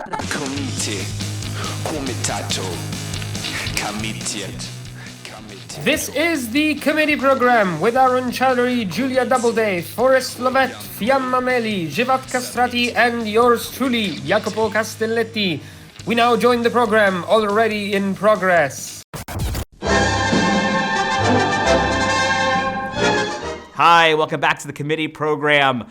Committee, Comitato, Committed. This is the committee program with Arun, Julia, Doubleday, Forrest, Lovette, Fiamma, Meli, Xhevat, Kastrati, and yours truly, Jacopo, Castelletti. We now join the program, already in progress. Hi, welcome back to the committee program.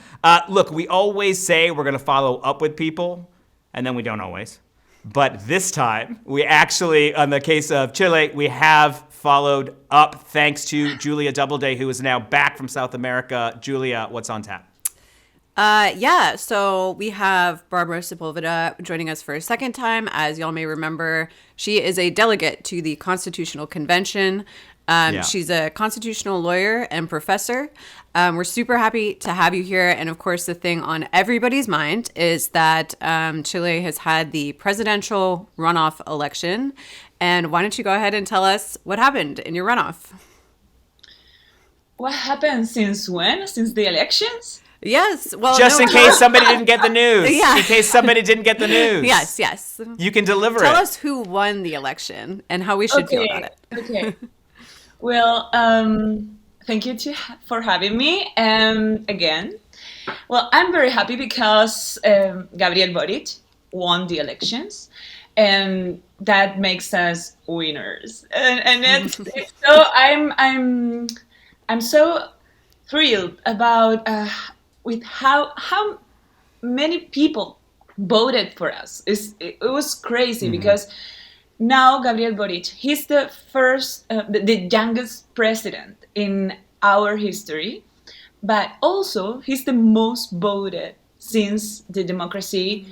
Look, we always say we're going to follow up with people, and then we don't always. But this time, we actually, on the case of Chile, we have followed up thanks to Julia Doubleday, who is now back from South America. Julia, what's on tap? So we have Barbara Sepulveda joining us for a second time. As y'all may remember, she is a delegate to the Constitutional Convention. She's a constitutional lawyer and professor. We're super happy to have you here. And of course, the thing on everybody's mind is that Chile has had the presidential runoff election. And why don't you go ahead and tell us what happened in your runoff? What happened since when? Since the elections? Yes. Well, just in case somebody didn't get the news. Yeah. In case somebody didn't get the news. Yes. You can deliver Tell it. us who won the election and how we should feel about it. Okay. Well, thank you for having me again. Well, I'm very happy because Gabriel Boric won the elections, and that makes us winners. And it's so I'm so thrilled about with how many people voted for us. It was crazy because now Gabriel Boric, he's the first, the youngest president in our history, but also he's the most voted since the democracy,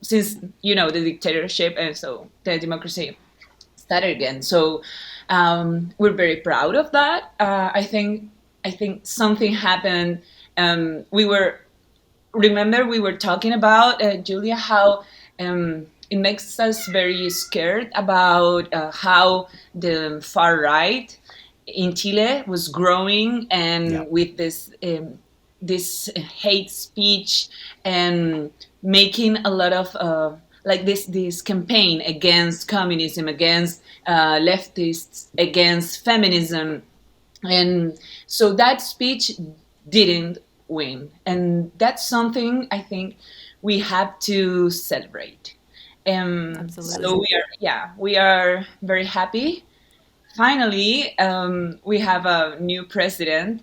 since, the dictatorship, and so the democracy started again. So we're very proud of that. I think something happened. We were talking about, Julia, how it makes us very scared about how the far right in Chile was growing, and with this hate speech and making a lot of this campaign against communism, against leftists, against feminism, and so that speech didn't win, and that's something I think we have to celebrate. Absolutely. So we are very happy. Finally, we have a new president.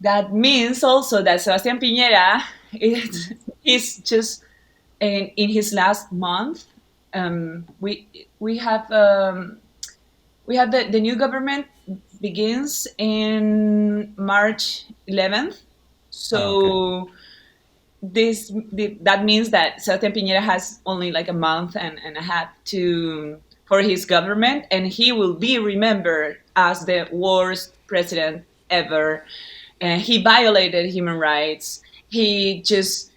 That means also that Sebastián Piñera is just in his last month. We have the new government begins in March 11th. So. That means that Sebastián Piñera has only like a month and a half for his government, and he will be remembered as the worst president ever. He violated human rights. He just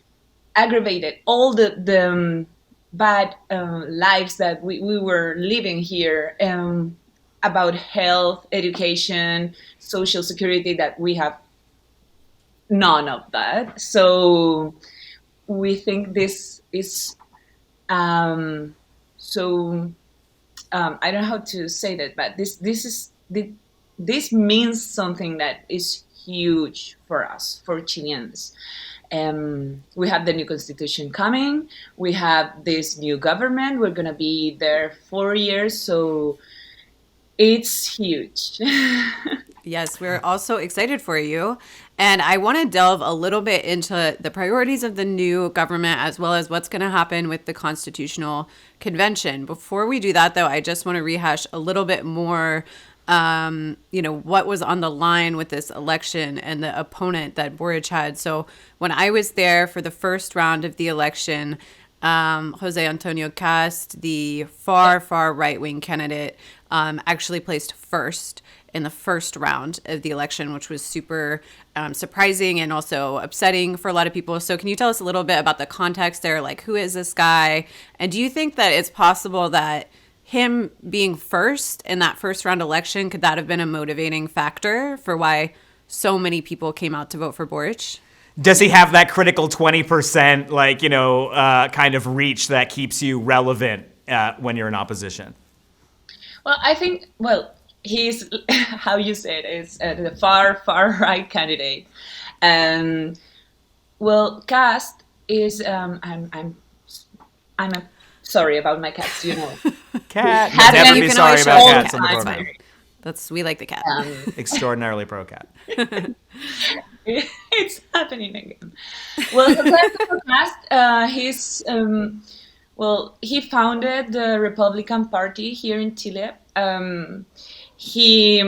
aggravated all the bad lives that we were living here, about health, education, social security, that we have none of that. So we think this is I don't know how to say that, but this means something that is huge for us, for Chileans. We have the new constitution coming. We have this new government. We're gonna be there 4 years, so it's huge. Yes, we're also excited for you. And I want to delve a little bit into the priorities of the new government, as well as what's going to happen with the Constitutional Convention. Before we do that, though, I just want to rehash a little bit more, what was on the line with this election and the opponent that Boric had. So when I was there for the first round of the election, Jose Antonio Cast, the far right-wing candidate, actually placed first in the first round of the election, which was super surprising and also upsetting for a lot of people. So can you tell us a little bit about the context there? Like, who is this guy? And do you think that it's possible that him being first in that first round election, could that have been a motivating factor for why so many people came out to vote for Boric? Does he have that critical 20%, kind of reach that keeps you relevant when you're in opposition? Well, I think, he's, how you said, is the far right candidate. Cast is, I'm sorry about my cats, Cat. Having- Never you be can sorry always about show the cats cat. on the It's program. fine. We like the cat. Extraordinarily pro cat. It's happening again. Well, Cast, he founded the Republican Party here in Chile. He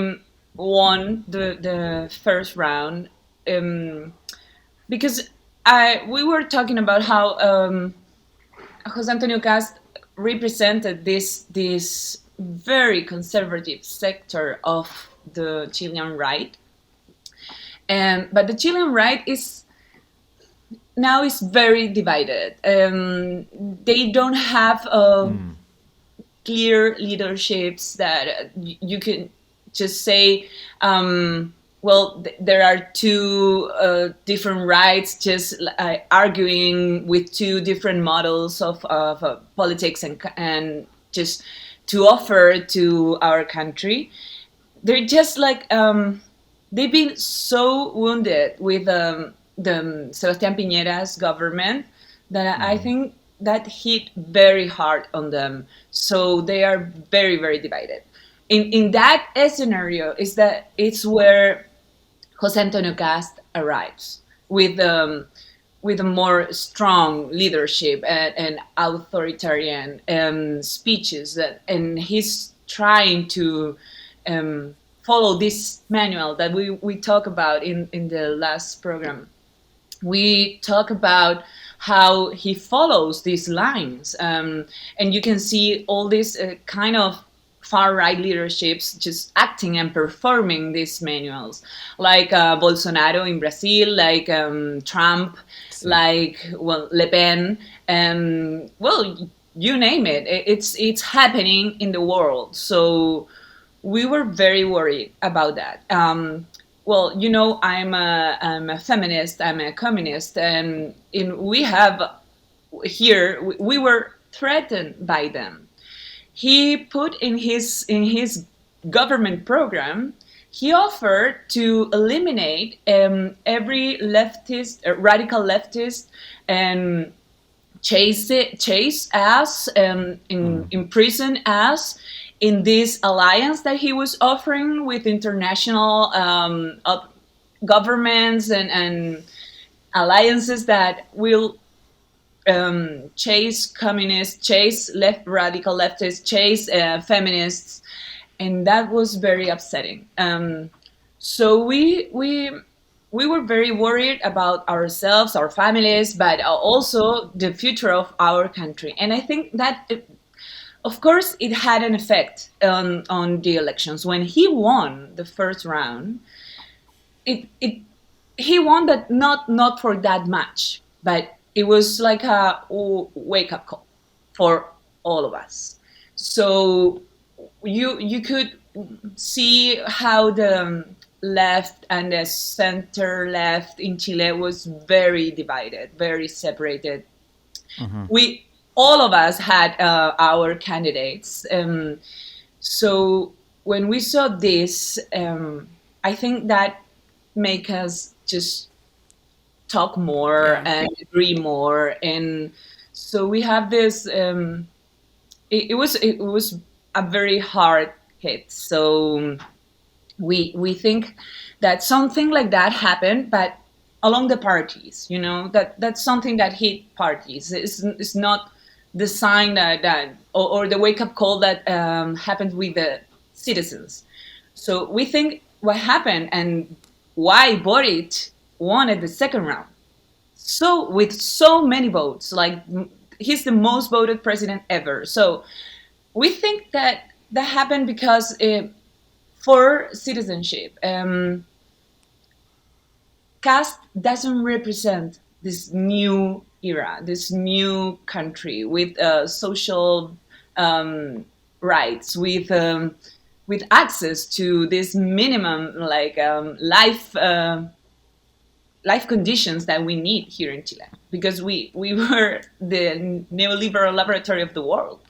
won the first round because we were talking about how José Antonio Cast represented this very conservative sector of the Chilean right. But the Chilean right is very divided. They don't have clear leaderships that you can just say, there are two different rights just arguing with two different models of politics and just to offer to our country. They're just they've been so wounded with the Sebastián Piñera's government that I think that hit very hard on them. So they are very, very divided. In that scenario, it's where José Antonio Cast arrives with a more strong leadership and authoritarian speeches and he's trying to follow this manual that we talk about in the last program. We talk about how he follows these lines, and you can see all these kind of far-right leaderships just acting and performing these manuals, like Bolsonaro in Brazil, like Trump, like Le Pen, you name it. It's happening in the world. So we were very worried about that. I'm a feminist, I'm a communist, and we were threatened by them. He put in his government program, he offered to eliminate every leftist, radical leftist, and chase us, imprison us in this alliance that he was offering with international governments and alliances that will chase communists, chase radical leftists, chase feminists, and that was very upsetting. So we were very worried about ourselves, our families, but also the future of our country. And I think that, of course, it had an effect on the elections. When he won the first round, he won, but not for that much, but it was like a wake-up call for all of us. So you could see how the left and the center left in Chile was very divided, very separated. All of us had our candidates. So when we saw this, I think that make us just talk more and agree more. And so we have this, it was a very hard hit. So we think that something like that happened, but along the parties, that's something that hit parties. It's not the sign that or the wake-up call that happened with the citizens. So we think what happened and why Boric won at the second round. So with so many votes, like he's the most voted president ever. So we think that happened because for citizenship, Cast doesn't represent this new era, this new country with social rights, with access to this minimum life life conditions that we need here in Chile, because we were the neoliberal laboratory of the world,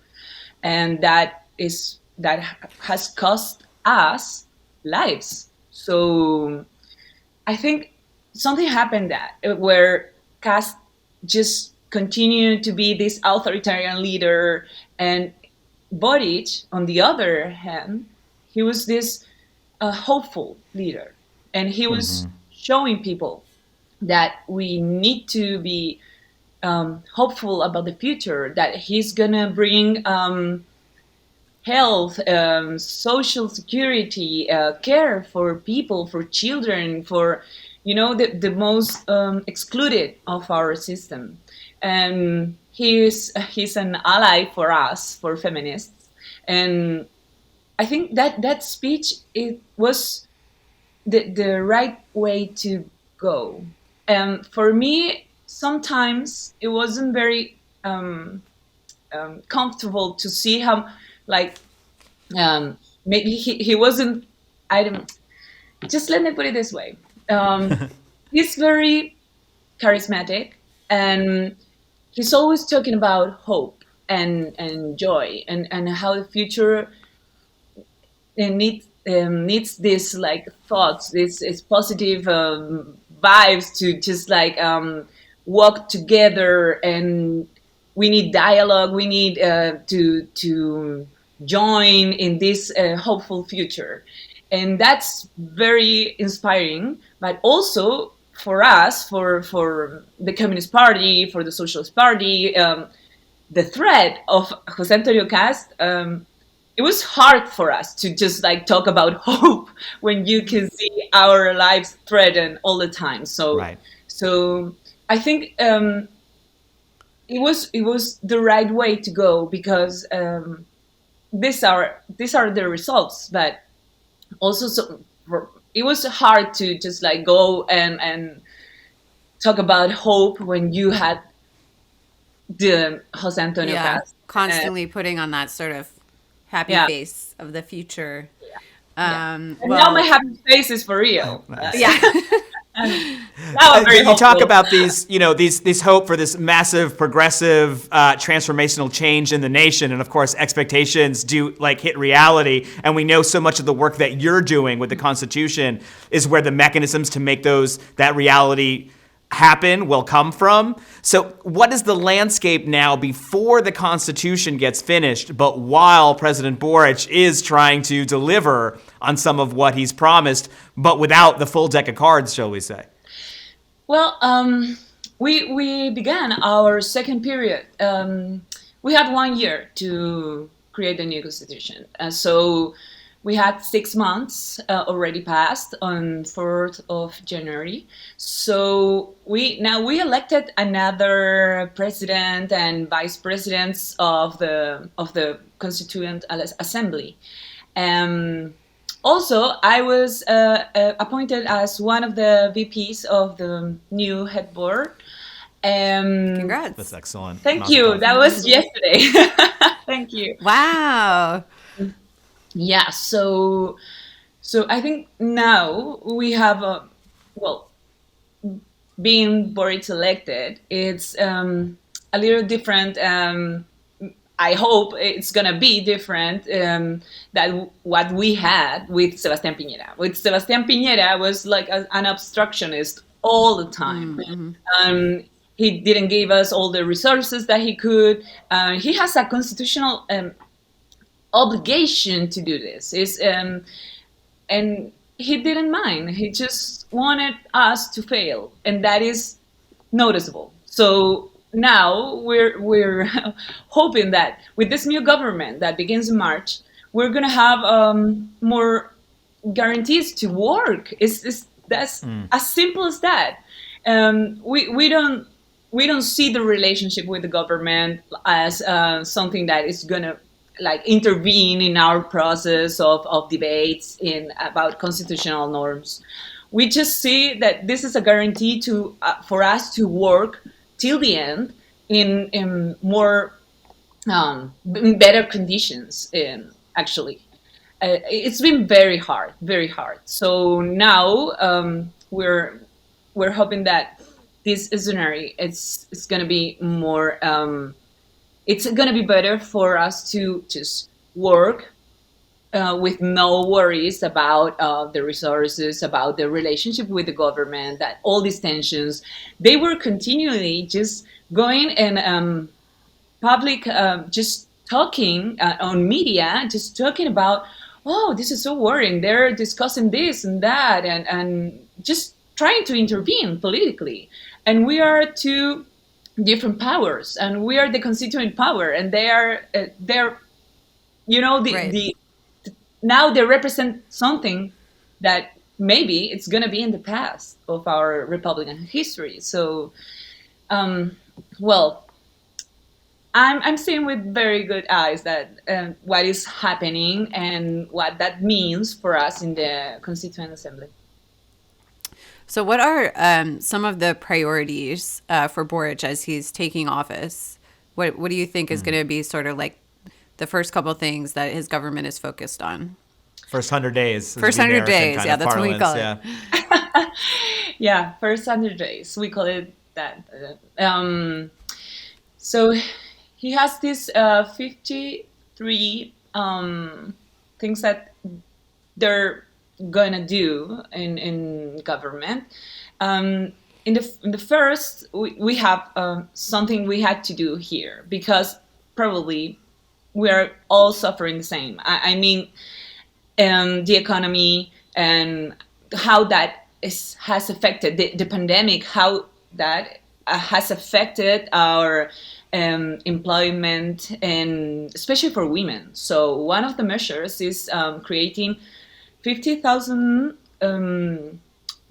and that has cost us lives. So I think something happened where Cast just continued to be this authoritarian leader, and Boric, on the other hand, he was this hopeful leader, and he was showing people that we need to be hopeful about the future, that he's gonna bring health, social security, care for people, for children, for the most excluded of our system. And he's an ally for us, for feminists. And I think that speech, it was the right way to go. And for me, sometimes it wasn't very comfortable to see how, like, maybe he wasn't. I don't. Just let me put it this way. He's very charismatic, and he's always talking about hope and joy, and how the future needs this, like, thoughts, this positive vibes to just, like, walk together, and we need dialogue, we need to join in this hopeful future. And that's very inspiring. But also for us, for the Communist Party, for the Socialist Party, the threat of Jose Antonio Cast, it was hard for us to just, like, talk about hope when you can see our lives threatened all the time. So, Right. So I think it was the right way to go, because these are the results. But also, it was hard to just, like, go and talk about hope when you had the Jose Antonio Cast constantly putting on that sort of happy face of the future. And now my happy face is for real. Yeah. Now I'm very You hopeful. talk about these, these hope for this massive, progressive, transformational change in the nation, and of course, expectations do, like, hit reality. And we know so much of the work that you're doing with the Constitution is where the mechanisms to make that reality happen will come from. So what is the landscape now before the Constitution gets finished, but while President Boric is trying to deliver on some of what he's promised, but without the full deck of cards, shall we say? Well, we began our second period. We had 1 year to create the new constitution. So we had 6 months already passed on 4th of January. So we elected another president and vice presidents of the Constituent Assembly. Also, I was appointed as one of the VPs of the new head board. Congrats. That's excellent. Thank you. That was yesterday. Thank you. Wow. Yeah, so I think now we have being Boric elected, it's a little different. I hope it's gonna be different than what we had with Sebastián Piñera. With Sebastián Piñera was like an obstructionist all the time. Mm-hmm. He didn't give us all the resources that he could. He has a constitutional obligation to do this. And he didn't mind. He just wanted us to fail, and that is noticeable. So now we're hoping that with this new government that begins in March, we're gonna have more guarantees to work. That's as simple as that. We don't see the relationship with the government as something that is gonna like intervene in our process of debates about constitutional norms. We just see that this is a guarantee for us to work till the end in more in better conditions. Actually, it's been very hard. So now we're we're hoping that this scenario it's going to be more. It's going to be better for us to just work with no worries about the resources, about the relationship with the government, that all these tensions, they were continually just going and public, just talking on media, just talking about, oh, this is so worrying. They're discussing this and that, and just trying to intervene politically. And we are two different powers, and we are the constituent power, and they're Right. the now they represent something that maybe it's going to be in the past of our Republican history. So, well, I'm seeing with very good eyes that what is happening and what that means for us in the Constituent Assembly. So, what are some of the priorities for Boric as he's taking office? What do you think is going to be sort of like the first couple of things that his government is focused on? First 100 days. First 100 days, yeah, that's what we call it. Yeah. Yeah, first 100 days, we call it that. So he has these 53 things that they're gonna do in government. In the first, we have something we had to do here because probably we are all suffering the same. I mean, the economy and how that has affected the pandemic, how that has affected our employment, and especially for women. So one of the measures is creating 50,000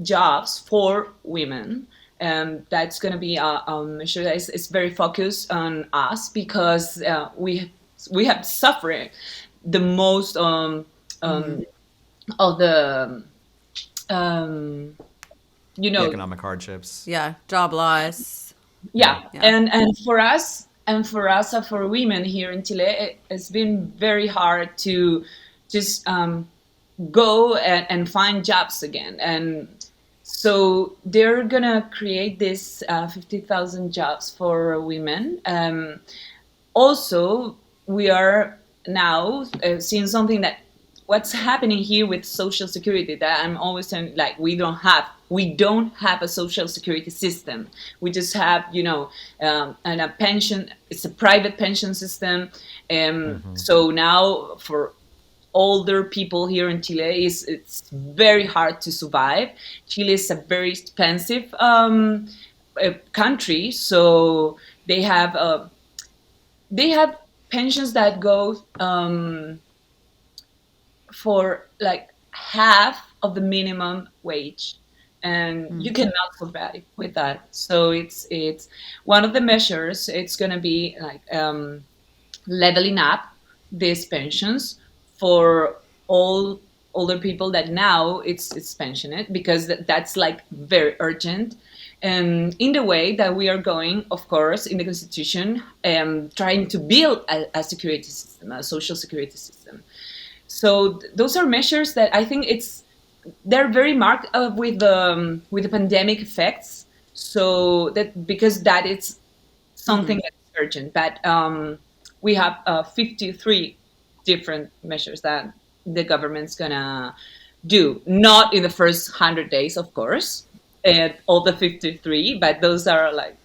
jobs for women. That's going to be a measure that is very focused on us because we have suffered the most of the The economic hardships. Yeah, job loss. yeah. Yeah. And for us for women here in Chile, it's been very hard to just go and find jobs again. And so they're gonna create this 50,000 jobs for women. Also, we are now seeing something that what's happening here with social security, that I'm always saying, like, we don't have a social security system. We just have and a pension. It's a private pension system. So now for older people here in Chile, it's very hard to survive. Chile is a very expensive country, so they have pensions that go for like half of the minimum wage, and you cannot survive with that. So it's one of the measures. It's going to be like leveling up these pensions for all older people that now it's pensioned, because that's like very urgent. And in the way that we are going, of course, in the Constitution, trying to build a security system, a social security system. So those are measures that I think they're very marked with the pandemic effects. So that because that is something that's urgent, but we have 53 different measures that the government's gonna do. Not in the first 100 days, of course, all the 53, but those are like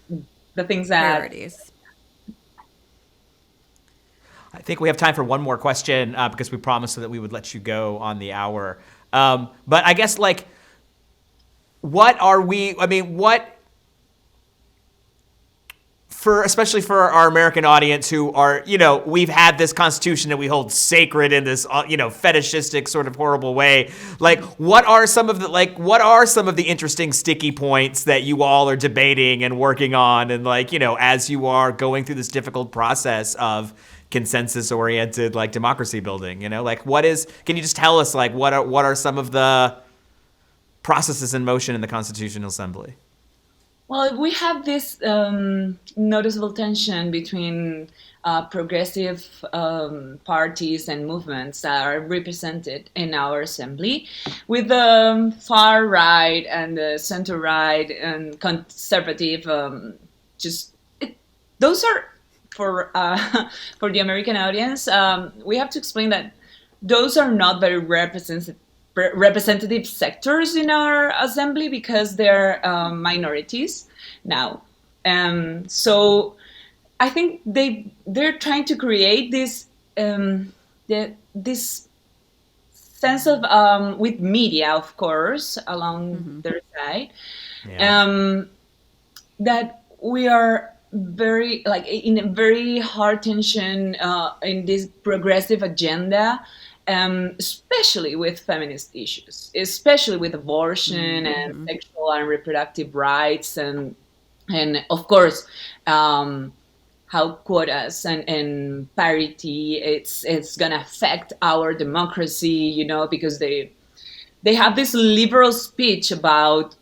the things that Priorities. I think we have time for one more question because we promised that we would let you go on the hour. But I guess, like, especially for our American audience who are, we've had this Constitution that we hold sacred in this, fetishistic sort of horrible way. Like, what are some of the interesting sticky points that you all are debating and working on, and as you are going through this difficult process of consensus-oriented, democracy building? Can you just tell us, what are some of the processes in motion in the Constitutional Assembly? Well, we have this noticeable tension between progressive parties and movements that are represented in our assembly, with the far right and the center right and conservative. Just those are for for the American audience. We have to explain that those are not very representative sectors in our assembly because they're minorities now. So I think they're trying to create this sense of with media, of course, along their side, Yeah. that we are very like in a very hard tension in this progressive agenda, especially with feminist issues, especially with abortion and sexual and reproductive rights, and of course, how quotas and parity it's gonna affect our democracy, because they have this liberal speech about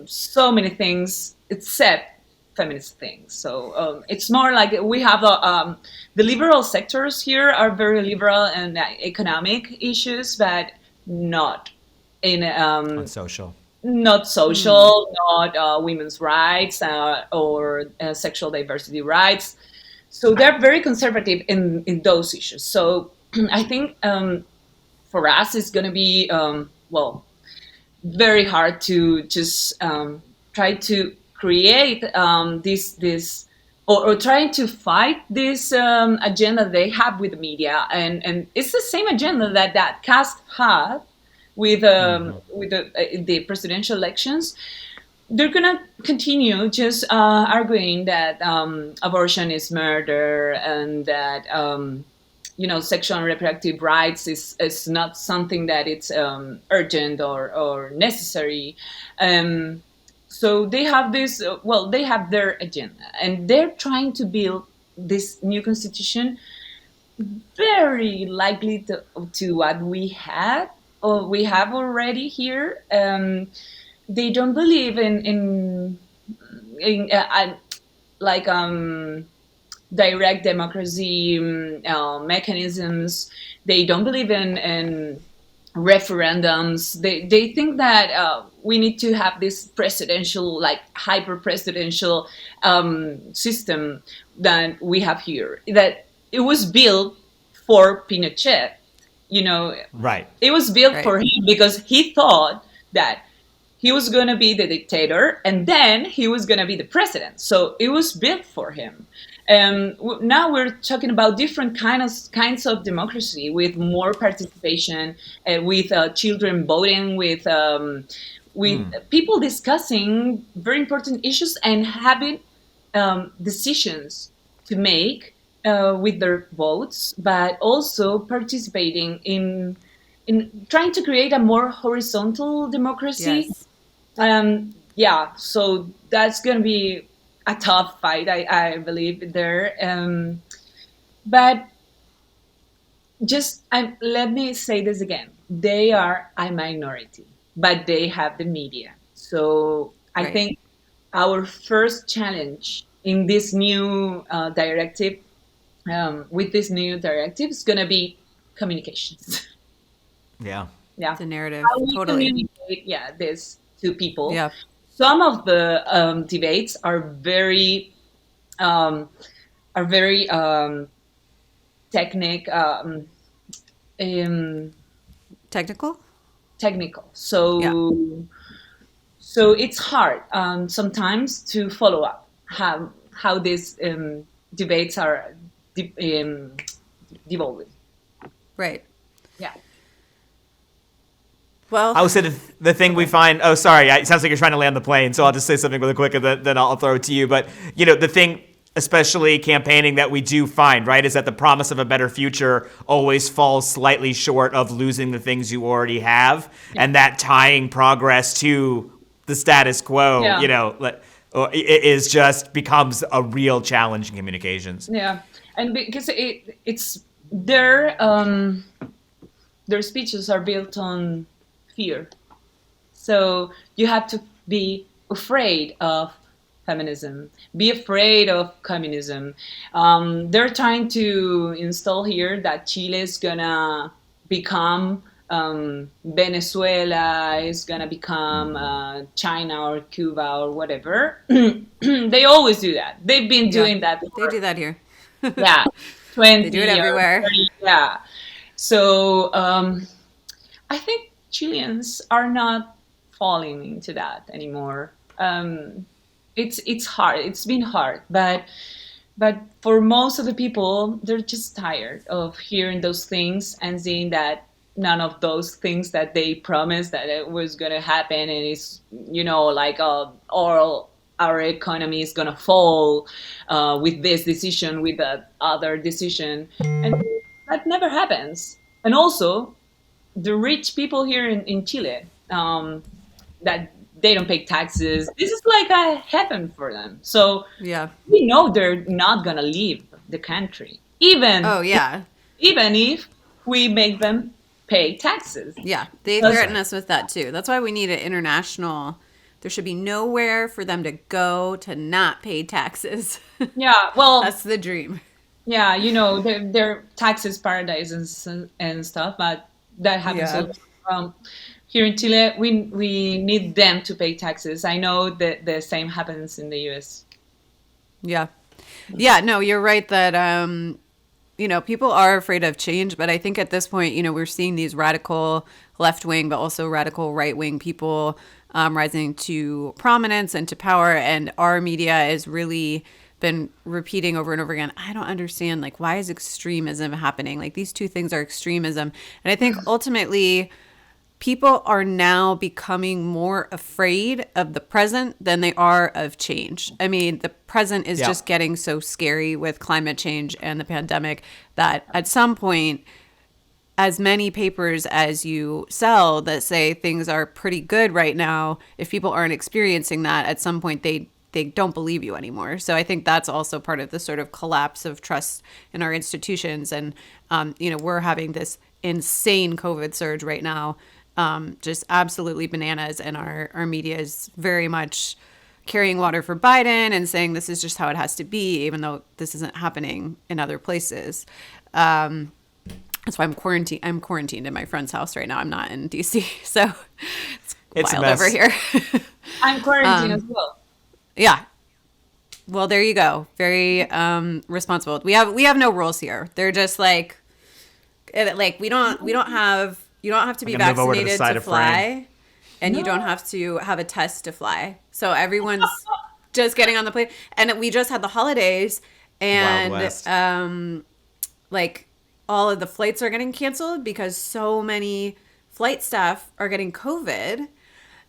so many things except feminist things. So it's more like we have the liberal sectors here are very liberal in economic issues, but not in On social. not social, not women's rights or sexual diversity rights. So they're very conservative in those issues. So I think for us it's going to be well, very hard to just try to create this or trying to fight this agenda they have with the media, and it's the same agenda that cast had with the presidential elections. They're gonna continue just arguing that abortion is murder, and that sexual and reproductive rights is not something that it's urgent or necessary. So they have this. They have their agenda, and they're trying to build this new constitution very likely to what we had or we have already here. They don't believe in like direct democracy mechanisms. They don't believe in referendums. They think that we need to have this presidential, like hyper presidential system that we have here. That it was built for Pinochet. Right. It was built for him because he thought that he was going to be the dictator and then he was going to be the president. So it was built for him. Now we're talking about different kinds of democracy with more participation, with children voting, with people discussing very important issues and having decisions to make with their votes, but also participating in trying to create a more horizontal democracy. Yes. So that's going to be a tough fight, I believe there. But just let me say this again: they are a minority, but they have the media. So I think our first challenge in this new directive, with this new directive, is going to be communications. Yeah. Yeah, The narrative, how we totally. communicate, this to people. Yeah. Some of the debates are very um, technic Technical? technical. Yeah. So it's hard sometimes to follow up how these debates are devolving. Right. Yeah. Well, I would say the thing we find. Oh, sorry. It sounds like you're trying to land the plane, so I'll just say something really quick, and then I'll throw it to you. But the thing, especially campaigning, that we do find, right, is that the promise of a better future always falls slightly short of losing the things you already have, and that tying progress to the status quo, it is just becomes a real challenge in communications. Yeah, and because it's their speeches are built on fear, so you have to be afraid of feminism. Be afraid of communism. They're trying to install here that Chile is gonna become Venezuela, is gonna become China or Cuba or whatever. They always do that. They've been doing that before. They do that here. Yeah, 20 They do it or everywhere. 30, yeah. So I think Chileans are not falling into that anymore. It's hard. It's been hard, but for most of the people, they're just tired of hearing those things and seeing that none of those things that they promised that it was going to happen, and it's, like or our economy is going to fall with this decision, with that other decision, and that never happens. And also, the rich people here in Chile, that they don't pay taxes. This is like a heaven for them. So Yeah. we know they're not gonna leave the country, even Oh, yeah. even if we make them pay taxes. Yeah. They That's threaten us with that too. That's why we need an international. There should be nowhere for them to go to not pay taxes. Yeah, well, That's the dream. yeah, they're taxes paradises and stuff, but that happens Yeah. also. Here in Chile, we need them to pay taxes. I know that the same happens in the US. Yeah. Yeah, no, you're right that people are afraid of change, but I think at this point, we're seeing these radical left wing, but also radical right wing people rising to prominence and to power, and our media has really been repeating over and over again, I don't understand, like, why is extremism happening? Like, these two things are extremism. And I think ultimately people are now becoming more afraid of the present than they are of change. I mean, the present is just getting so scary with climate change and the pandemic that at some point, as many papers as you sell that say things are pretty good right now, if people aren't experiencing that, at some point they don't believe you anymore. So I think that's also part of the sort of collapse of trust in our institutions. And, we're having this insane COVID surge right now, just absolutely bananas. And our media is very much carrying water for Biden and saying this is just how it has to be, even though this isn't happening in other places. That's why I'm quarantined in my friend's house right now. I'm not in DC. So it's wild over here. I'm quarantined as well. Yeah. Well, there you go. Very responsible. We have no rules here. They're just like we don't have, you don't have to be vaccinated to fly, and you don't have to have a test to fly. So everyone's just getting on the plane. And we just had the holidays, and all of the flights are getting canceled because so many flight staff are getting COVID.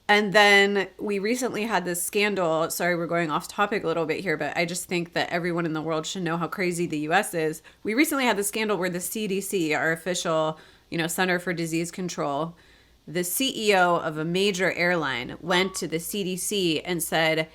And then we recently had this scandal. Sorry, we're going off topic a little bit here, but I just think that everyone in the world should know how crazy the U.S. is. We recently had this scandal where the CDC, our official, Center for Disease Control, the CEO of a major airline went to the CDC and said,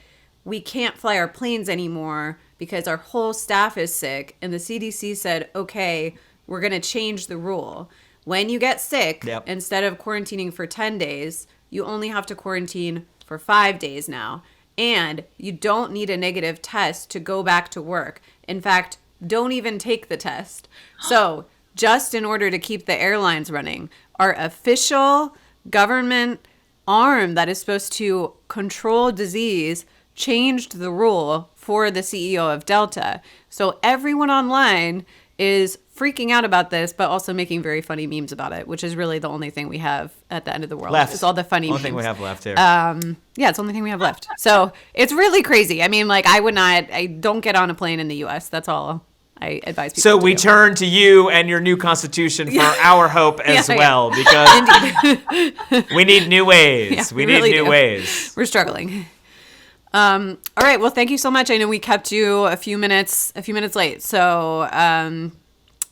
we can't fly our planes anymore because our whole staff is sick. And the CDC said, okay, we're going to change the rule. When you get sick, instead of quarantining for 10 days, you only have to quarantine for 5 days now. And you don't need a negative test to go back to work. In fact, don't even take the test. So just in order to keep the airlines running, our official government arm that is supposed to control disease changed the rule for the CEO of Delta. So everyone online is freaking out about this, but also making very funny memes about it, which is really the only thing we have at the end of the world. Left. It's all the funny only memes. thing we have left here. Yeah, it's the only thing we have left. So it's really crazy. I mean, I don't get on a plane in the U.S. That's all I advise people So to we do. turn to you and your new constitution for our hope as well, because we need new ways. Yeah, we we need really new do. ways. We're struggling. All right. Well, thank you so much. I know we kept you a few minutes late. So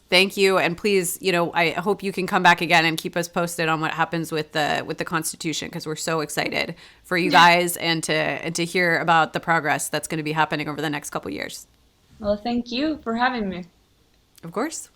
thank you. And please, I hope you can come back again and keep us posted on what happens with the Constitution, because we're so excited for you guys and to hear about the progress that's going to be happening over the next couple years. Well, thank you for having me. Of course.